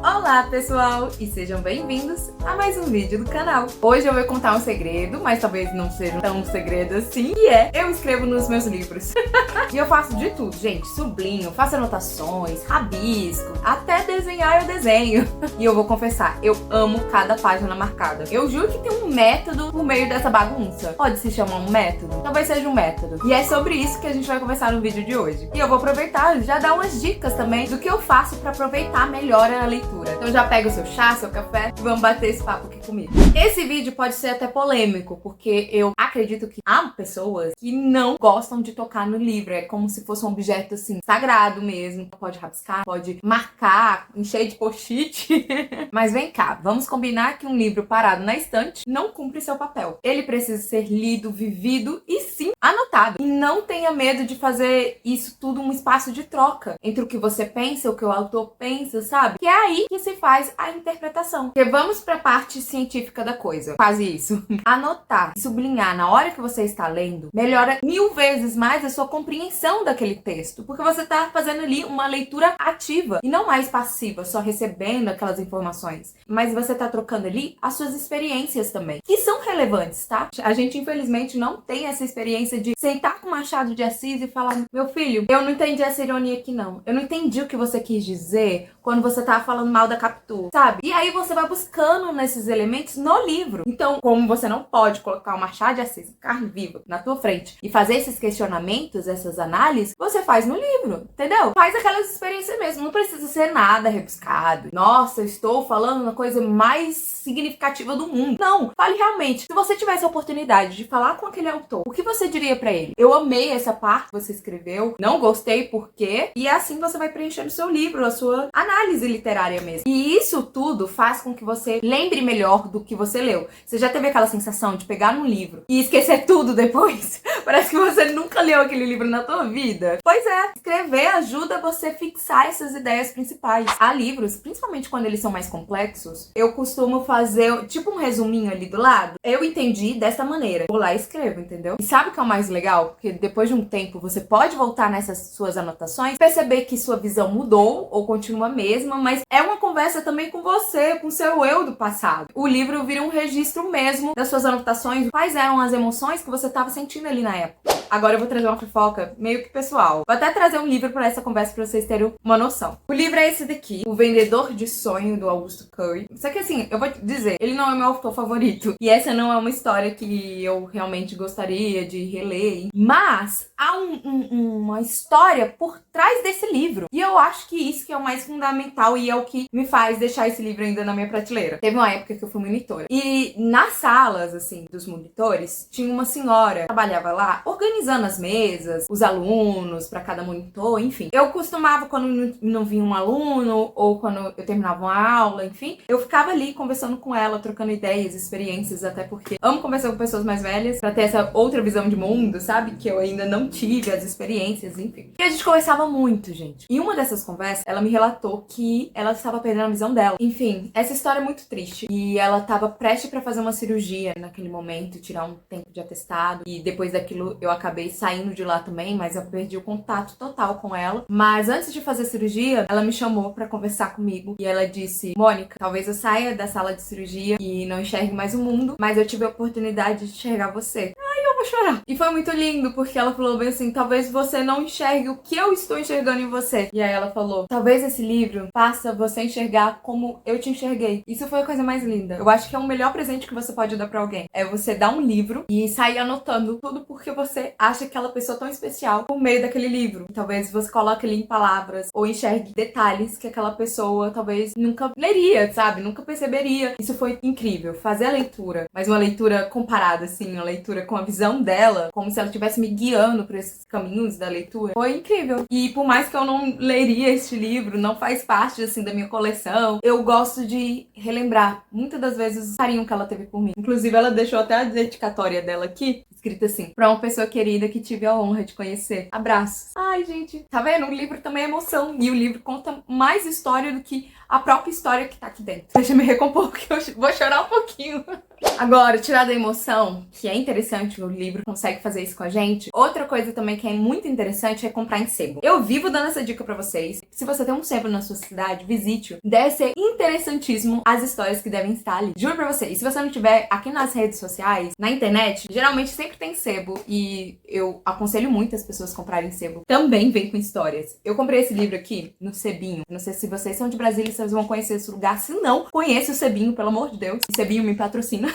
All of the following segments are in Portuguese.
Olá pessoal, e sejam bem-vindos a mais um vídeo do canal. Hoje eu vou contar um segredo, mas talvez não seja tão um segredo assim, que é eu escrevo nos meus livros. E eu faço de tudo, gente, sublinho, faço anotações, rabisco, até desenhar eu desenho. E eu vou confessar, eu amo cada página marcada. Eu juro que tem um método no meio dessa bagunça. Pode se chamar um método? Talvez seja um método. E é sobre isso que a gente vai conversar no vídeo de hoje. E eu vou aproveitar e já dar umas dicas também do que eu faço pra aproveitar melhor a leitura. Então já pega o seu chá, seu café e vamos bater esse papo aqui comigo. Esse vídeo pode ser até polêmico, porque eu acredito que há pessoas que não gostam de tocar no livro. É como se fosse um objeto assim, sagrado mesmo. Pode rabiscar, pode marcar, encher de post-it. Mas vem cá, vamos combinar que um livro parado na estante não cumpre seu papel. Ele precisa ser lido, vivido e sim anotado. E não tenha medo de fazer isso tudo um espaço de troca entre o que você pensa, o que o autor pensa, sabe? Que é aí que se faz a interpretação. Porque vamos para a parte científica da coisa. Quase isso. Anotar e sublinhar na hora que você está lendo melhora 1000 vezes mais a sua compreensão daquele texto. Porque você está fazendo ali uma leitura ativa e não mais passiva, só recebendo aquelas informações. Mas você está trocando ali as suas experiências também, que são relevantes, tá? A gente infelizmente não tem essa experiência de sentar com Machado de Assis e falar: meu filho, eu não entendi essa ironia aqui não. Eu não entendi o que você quis dizer quando você tava falando mal da Capitu, sabe? E aí você vai buscando nesses elementos no livro. Então, como você não pode colocar o Machado de Assis, carne viva, na tua frente e fazer esses questionamentos, essas análises, você faz no livro, entendeu? Faz aquelas experiências mesmo. Não precisa ser nada rebuscado. Nossa, eu estou falando uma coisa mais significativa do mundo. Não, fale realmente. Se você tivesse a oportunidade de falar com aquele autor, o que você diria pra ele? Eu amei essa parte que você escreveu, não gostei por quê? E assim você vai preenchendo o seu livro, a sua análise literária mesmo. E isso tudo faz com que você lembre melhor do que você leu. Você já teve aquela sensação de pegar um livro e esquecer tudo depois? Parece que você nunca leu aquele livro na tua vida. Pois é, escrever ajuda você a fixar essas ideias principais. Há livros, principalmente quando eles são mais complexos, eu costumo fazer tipo um resuminho ali do lado. Eu entendi dessa maneira. Vou lá e escrevo, entendeu? E sabe o que é o mais legal? Porque depois de um tempo você pode voltar nessas suas anotações, perceber que sua visão mudou ou continua a mesma, mas é uma conversa também com você, com o seu eu do passado. O livro vira um registro mesmo das suas anotações, quais eram as emoções que você estava sentindo ali na época. Agora eu vou trazer uma fofoca meio que pessoal. Vou até trazer um livro para essa conversa para vocês terem uma noção. O livro é esse daqui, O Vendedor de Sonho, do Augusto Curry. Só que assim, eu vou te dizer, ele não é meu autor favorito. E essa não é uma história que eu realmente gostaria de reler. Mas há uma história por trás desse livro. E eu acho que isso que é o mais fundamental e é o que me faz deixar esse livro ainda na minha prateleira. Teve uma época que eu fui monitora. E nas salas, assim, dos monitores, tinha uma senhora que trabalhava lá organizando as mesas, os alunos para cada monitor, enfim. Eu costumava, quando não vinha um aluno ou quando eu terminava uma aula, enfim, eu ficava ali conversando com ela, trocando ideias, experiências, até porque amo conversar com pessoas mais velhas pra ter essa outra visão de mundo, sabe? Que eu ainda não tive as experiências, enfim. E a gente conversava muito, gente. E uma dessas conversas, ela me relatou que ela estava perdendo a visão dela. Enfim, essa história é muito triste. E ela estava prestes pra fazer uma cirurgia naquele momento, tirar um tempo de atestado. E depois daquilo eu acabei saindo de lá também, mas eu perdi o contato total com ela. Mas antes de fazer a cirurgia, ela me chamou pra conversar comigo. E ela disse: Mônica, talvez eu saia da sala de cirurgia e não enxergue mais o mundo, mas eu tive a oportunidade de enxergar você. Eu vou chorar. E foi muito lindo, porque ela falou bem assim: talvez você não enxergue o que eu estou enxergando em você. E aí ela falou: talvez esse livro faça você enxergar como eu te enxerguei. Isso foi a coisa mais linda. Eu acho que é o melhor presente que você pode dar pra alguém. É você dar um livro e sair anotando tudo porque você acha aquela pessoa tão especial por meio daquele livro. E talvez você coloque ali em palavras ou enxergue detalhes que aquela pessoa talvez nunca leria, sabe? Nunca perceberia. Isso foi incrível. Fazer a leitura, mas uma leitura comparada, assim, uma leitura com a visão dela, como se ela estivesse me guiando por esses caminhos da leitura, foi incrível. E por mais que eu não leria este livro, não faz parte, assim, da minha coleção, eu gosto de relembrar, muitas das vezes, o carinho que ela teve por mim. Inclusive, ela deixou até a dedicatória dela aqui, escrita assim: pra uma pessoa querida que tive a honra de conhecer. Abraços. Ai, gente, tá vendo? O livro também é emoção. E o livro conta mais história do que a própria história que tá aqui dentro. Deixa eu me recompor, porque eu vou chorar um pouquinho. Agora, tirar da emoção, que é interessante, o livro consegue fazer isso com a gente. Outra coisa também que é muito interessante é comprar em sebo. Eu vivo dando essa dica pra vocês. Se você tem um sebo na sua cidade, visite-o. Deve ser interessantíssimo as histórias que devem estar ali. Juro pra vocês, se você não tiver aqui nas redes sociais, na internet, geralmente sempre tem sebo e eu aconselho muito as pessoas comprarem sebo. Também vem com histórias. Eu comprei esse livro aqui no Sebinho. Não sei se vocês são de Brasília, vocês vão conhecer esse lugar. Se não, conheça o Sebinho, pelo amor de Deus. O Sebinho me patrocina.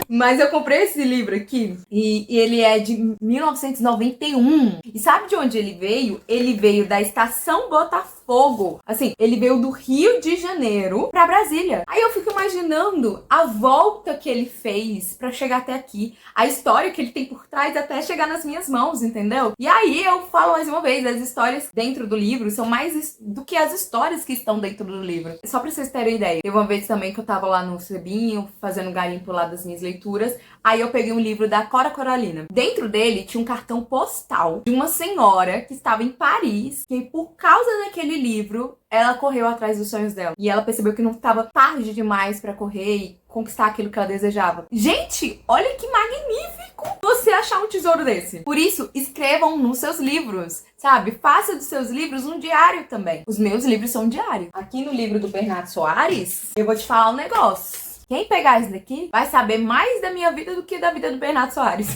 Mas eu comprei esse livro aqui e ele é de 1991. E sabe de onde ele veio? Ele veio da Estação Botafogo. Assim, ele veio do Rio de Janeiro pra Brasília. Aí eu fico imaginando a volta que ele fez pra chegar até aqui. A história que ele tem por trás até chegar nas minhas mãos, entendeu? E aí eu falo mais uma vez, as histórias dentro do livro são mais do que as histórias que estão dentro do livro. Só pra vocês terem ideia. Teve uma vez também que eu tava lá no Sebinho, fazendo garimpo lá das minhas leituras. Aí eu peguei um livro da Cora Coralina. Dentro dele tinha um cartão postal de uma senhora que estava em Paris, que por causa daquele livro, ela correu atrás dos sonhos dela. E ela percebeu que não estava tarde demais pra correr e conquistar aquilo que ela desejava. Gente, olha que magnífico você achar um tesouro desse. Por isso, escrevam nos seus livros, sabe? Faça dos seus livros um diário também. Os meus livros são um diário. Aqui no livro do Bernardo Soares, eu vou te falar um negócio. Quem pegar isso daqui vai saber mais da minha vida do que da vida do Bernardo Soares.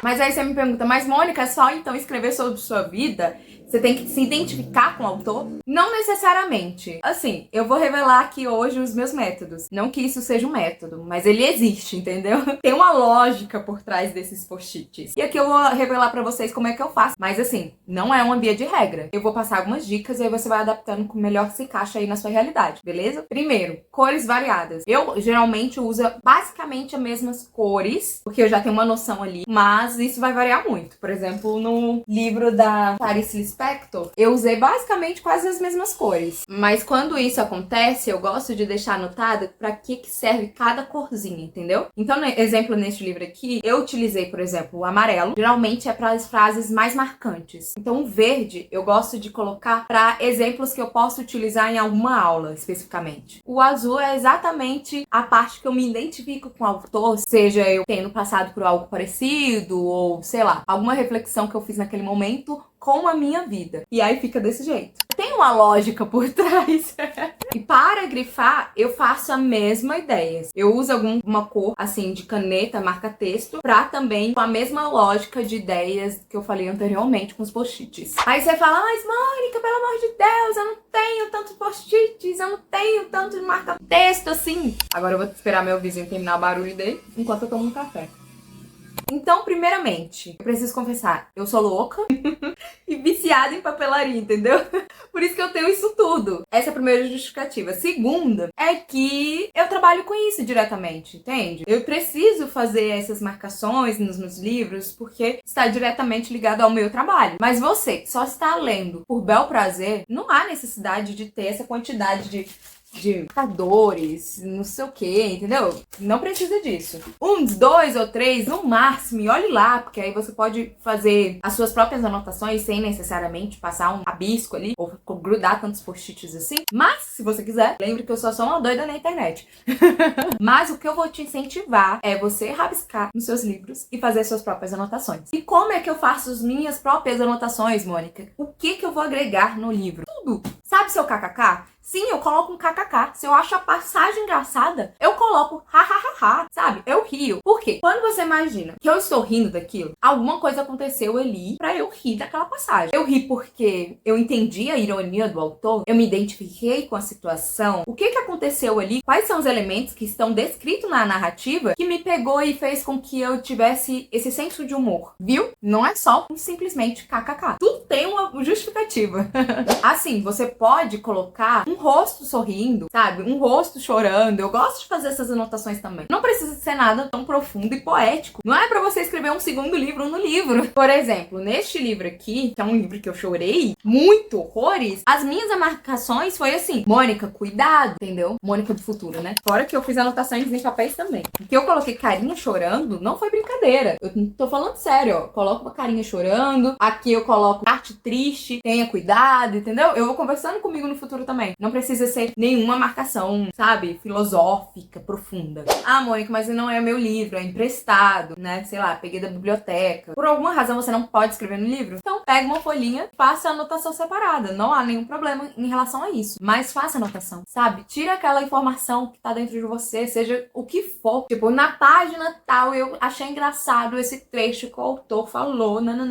Mas aí você me pergunta, mas Mônica, só então escrever sobre sua vida? Você tem que se identificar com o autor? Não necessariamente. Assim, eu vou revelar aqui hoje os meus métodos. Não que isso seja um método, mas ele existe, entendeu? Tem uma lógica por trás desses post-its. E aqui eu vou revelar pra vocês como é que eu faço. Mas assim, não é uma via de regra. Eu vou passar algumas dicas e aí você vai adaptando com o melhor que se encaixa aí na sua realidade, beleza? Primeiro, cores variadas. Eu geralmente uso basicamente as mesmas cores, porque eu já tenho uma noção ali, mas isso vai variar muito. Por exemplo, no livro da Clarice Lispector, eu usei basicamente quase as mesmas cores. Mas quando isso acontece, eu gosto de deixar anotado pra que serve cada corzinha, entendeu? Então, no exemplo neste livro aqui, eu utilizei, por exemplo, o amarelo. Geralmente é para as frases mais marcantes. Então, o verde eu gosto de colocar para exemplos que eu posso utilizar em alguma aula, especificamente. O azul é exatamente a parte que eu me identifico com o autor, seja eu tendo passado por algo parecido ou, sei lá, alguma reflexão que eu fiz naquele momento com a minha vida. E aí fica desse jeito. Tem uma lógica por trás. E para grifar, eu faço a mesma ideia. Eu uso alguma cor, assim, de caneta, marca-texto, pra também com a mesma lógica de ideias que eu falei anteriormente com os post-its. Aí você fala, mas Mônica, pelo amor de Deus, eu não tenho tantos post-its, eu não tenho tanto marca-texto assim. Agora eu vou esperar meu vizinho terminar o barulho dele enquanto eu tomo um café. Então, primeiramente, eu preciso confessar, eu sou louca e viciada em papelaria, entendeu? Por isso que eu tenho isso tudo. Essa é a primeira justificativa. Segunda é que eu trabalho com isso diretamente, entende? Eu preciso fazer essas marcações nos meus livros porque está diretamente ligado ao meu trabalho. Mas você que só está lendo por bel prazer, não há necessidade de ter essa quantidade de marcadores, não sei o que, entendeu? Não precisa disso. Uns 2 ou 3 no máximo, e olhe lá, porque aí você pode fazer as suas próprias anotações sem necessariamente passar um rabisco ali, ou grudar tantos post-its assim. Mas, se você quiser, lembre que eu sou só uma doida na internet. Mas o que eu vou te incentivar é você rabiscar nos seus livros e fazer suas próprias anotações. E como é que eu faço as minhas próprias anotações, Mônica? O que eu vou agregar no livro? Tudo. Sabe seu kkk? Sim, eu coloco um kkk. Se eu acho a passagem engraçada, eu coloco hahaha, sabe? Eu rio. Por quê? Quando você imagina que eu estou rindo daquilo, alguma coisa aconteceu ali pra eu rir daquela passagem. Eu ri porque eu entendi a ironia do autor, eu me identifiquei com a situação, o que aconteceu ali, quais são os elementos que estão descritos na narrativa que me pegou e fez com que eu tivesse esse senso de humor, viu? Não é só simplesmente kkk. Tudo tem uma justificativa. Assim, você pode colocar um rosto sorrindo, sabe? Um rosto chorando. Eu gosto de fazer essas anotações também. Não precisa ser nada tão profundo e poético. Não é pra você escrever um segundo livro no livro. Por exemplo, neste livro aqui, que é um livro que eu chorei muito, horrores, as minhas marcações foi assim, Mônica, cuidado, entendeu? Mônica do futuro, né? Fora que eu fiz anotações em papéis também. O que eu coloquei carinha chorando não foi brincadeira. Eu tô falando sério, ó. Coloco uma carinha chorando. Aqui eu coloco arte triste, tenha cuidado, entendeu? Eu vou conversando comigo no futuro também. Não precisa ser nenhuma marcação, sabe, filosófica, profunda. Ah, Mônica, mas não é meu livro, é emprestado, né? Sei lá, peguei da biblioteca. Por alguma razão você não pode escrever no livro? Então pega uma folhinha, faça a anotação separada. Não há nenhum problema em relação a isso. Mas faça anotação, sabe? Tira aquela informação que tá dentro de você, seja o que for. Tipo, na página tal, eu achei engraçado esse trecho que o autor falou, não.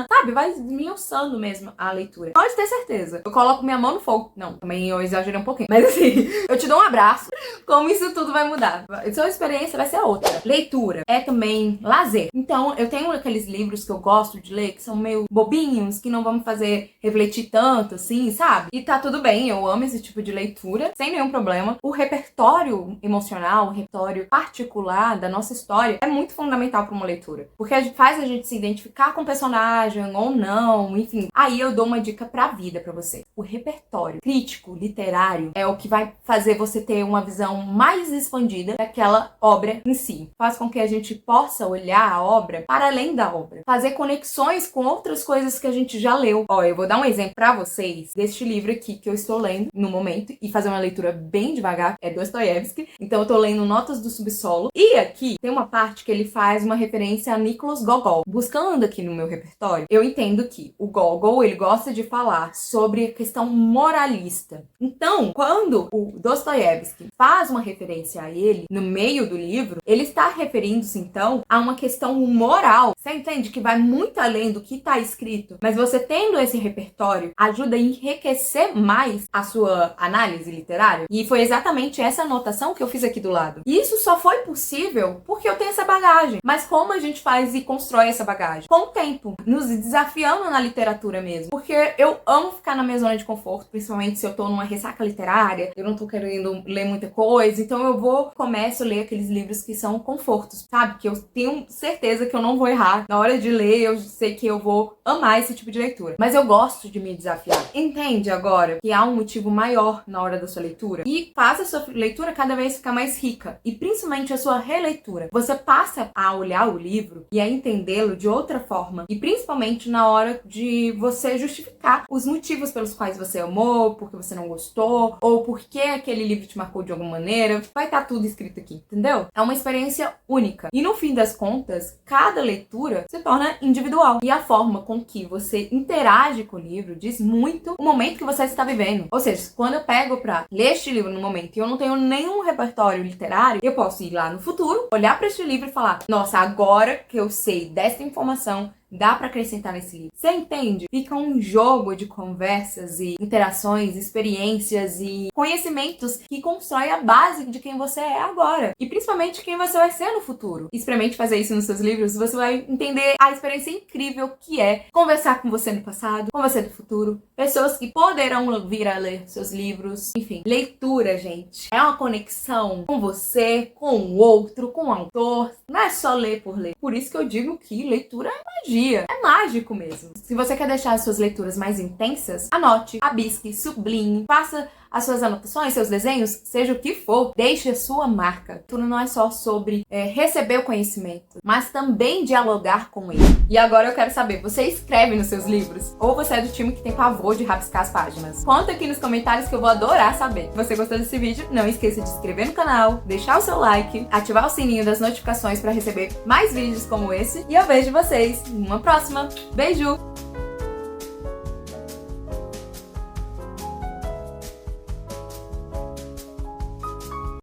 Sabe? Vai esmiuçando mesmo a leitura. Pode ter certeza. Eu coloco minha mão no fogo. Não, também eu exagerei um pouquinho. Mas assim, eu te dou um abraço. Como isso tudo vai mudar. Sua experiência vai ser outra. Leitura é também lazer. Então, eu tenho aqueles livros que eu gosto de ler, que são meio bobinhos, que não vão me fazer refletir tanto, assim, sabe? E tá tudo bem, eu amo esse tipo de leitura, sem nenhum problema. O repertório emocional, o repertório particular da nossa história é muito fundamental para uma leitura. Porque faz a gente se identificar com o personagem ou não, enfim. Aí eu dou uma dica pra vida pra você. O repertório crítico, literário, é o que vai fazer você ter uma visão mais expandida daquela obra em si. Faz com que a gente possa olhar a obra para além da obra. Fazer conexões com outras coisas que a gente já leu. Ó, eu vou dar um exemplo pra vocês deste livro aqui que eu estou lendo no momento e fazer uma leitura bem devagar. É Dostoiévski. Então eu tô lendo Notas do Subsolo. E aqui tem uma parte que ele faz uma referência a Nicholas Gogol. Buscando aqui no meu repertório, eu entendo que o Gogol, ele gosta de falar sobre a questão moralista. Então, quando o Dostoiévski faz uma referência a ele no meio do livro, ele está referindo-se então a uma questão moral. Você entende que vai muito além do que está escrito, mas você tendo esse repertório ajuda a enriquecer mais a sua análise literária. E foi exatamente essa anotação que eu fiz aqui do lado. E isso só foi possível porque eu tenho essa bagagem. Mas como a gente faz e constrói essa bagagem? Com o tempo, nos desafiando na literatura mesmo. Porque eu amo ficar na minha zona de conforto, principalmente se eu tô numa ressaca literária, eu não tô querendo ler muita coisa, então começo a ler aqueles livros que são confortos, sabe? Que eu tenho certeza que eu não vou errar. Na hora de ler, eu sei que eu vou amar esse tipo de leitura. Mas eu gosto de me desafiar. Entende agora que há um motivo maior na hora da sua leitura? E faça a sua leitura cada vez ficar mais rica. E principalmente a sua releitura. Você passa a olhar o livro e a entendê-lo de outra forma. E principalmente na hora de você justificar os motivos pelos quais você amou, porque você não gostou, ou porque aquele livro te marcou de alguma maneira. Vai estar tudo escrito aqui, entendeu? É uma experiência única. E no fim das contas, cada leitura se torna individual. E a forma com que você interage com o livro diz muito o momento que você está vivendo. Ou seja, quando eu pego pra ler este livro no momento e eu não tenho nenhum repertório literário, eu posso ir lá no futuro, olhar pra este livro e falar: nossa, agora que eu sei dessa informação, dá pra acrescentar nesse livro. Você entende? Fica um jogo de conversas e interações, experiências e conhecimentos que constrói a base de quem você é agora. E principalmente quem você vai ser no futuro. Experimente fazer isso nos seus livros, você vai entender a experiência incrível que é conversar com você no passado, com você no futuro, pessoas que poderão vir a ler seus livros. Enfim, leitura, gente, é uma conexão com você, com o outro, com o autor. Não é só ler por ler. Por isso que eu digo que leitura é magia. É mágico mesmo. Se você quer deixar as suas leituras mais intensas, anote, rabisque, sublinhe, faça as suas anotações, seus desenhos, seja o que for, deixe a sua marca. Tudo não é só sobre receber o conhecimento, mas também dialogar com ele. E agora eu quero saber, você escreve nos seus livros? Ou você é do time que tem pavor de rabiscar as páginas? Conta aqui nos comentários que eu vou adorar saber. Se você gostou desse vídeo, não esqueça de se inscrever no canal, deixar o seu like, ativar o sininho das notificações para receber mais vídeos como esse. E eu vejo vocês numa próxima. Beijo!